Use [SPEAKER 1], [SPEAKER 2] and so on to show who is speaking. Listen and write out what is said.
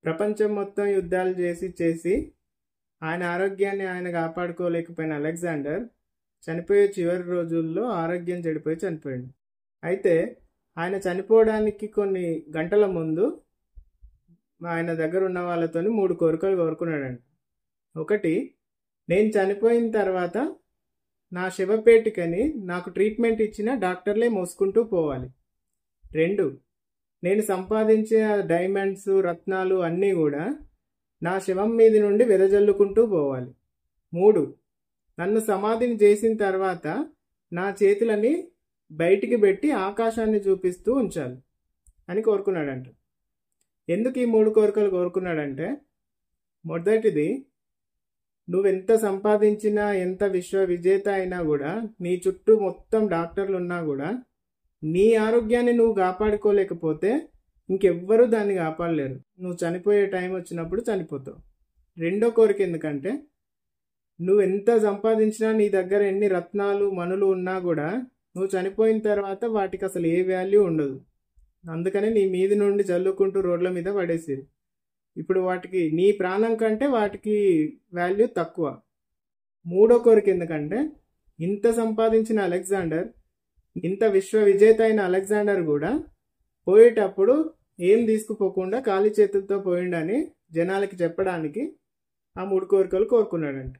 [SPEAKER 1] ప్రపంచం మొత్తం యుద్ధాలు చేసి చేసి ఆయన ఆరోగ్యాన్ని ఆయన కాపాడుకోలేకపోయిన అలెగ్జాండర్ చనిపోయే చివరి రోజుల్లో ఆరోగ్యం చెడిపోయి చనిపోయాడు. అయితే ఆయన చనిపోవడానికి కొన్ని గంటల ముందు ఆయన దగ్గర ఉన్న వాళ్ళతో 3 కోరికలు కోరుకున్నాడంట. ఒకటి, నేను చనిపోయిన తర్వాత నా శవపేటికని నాకు ట్రీట్మెంట్ ఇచ్చిన డాక్టర్లే మోసుకుంటూ పోవాలి. 2, నేను సంపాదించిన డైమండ్స్ రత్నాలు అన్నీ కూడా నా శవం మీది నుండి వెదజల్లుకుంటూ పోవాలి. 3, నన్ను సమాధిని చేసిన తర్వాత నా చేతులని బయటికి పెట్టి ఆకాశాన్ని చూపిస్తూ ఉంచాలి అని కోరుకున్నాడంట. ఎందుకు ఈ 3 కోరికలు కోరుకున్నాడంటే, మొదటిది, నువ్వెంత సంపాదించినా ఎంత విశ్వ విజేత అయినా కూడా నీ చుట్టూ మొత్తం డాక్టర్లు ఉన్నా కూడా నీ ఆరోగ్యాన్ని నువ్వు కాపాడుకోలేకపోతే ఇంకెవ్వరూ దాన్ని కాపాడలేరు. నువ్వు చనిపోయే టైం వచ్చినప్పుడు చనిపోతావు. 2వ కోరిక ఎందుకంటే, నువ్వెంత సంపాదించినా నీ దగ్గర ఎన్ని రత్నాలు మనులు ఉన్నా కూడా నువ్వు చనిపోయిన తర్వాత వాటికి అసలు ఏ వాల్యూ ఉండదు. అందుకని నీ మీది నుండి జల్లుకుంటూ రోడ్ల మీద పడేసేది. ఇప్పుడు వాటికి నీ ప్రాణం కంటే వాటికి వాల్యూ తక్కువ. 3వ కోరిక ఎందుకంటే, ఇంత సంపాదించిన అలెగ్జాండర్, ఇంత విశ్వ విజేత అయిన అలెగ్జాండర్ కూడా పోయేటప్పుడు ఏం తీసుకుపోకుండా ఖాళీ చేతులతో పోయిండని జనాలకి చెప్పడానికి ఆ 3 కోరికలు కోరుకున్నాడంట.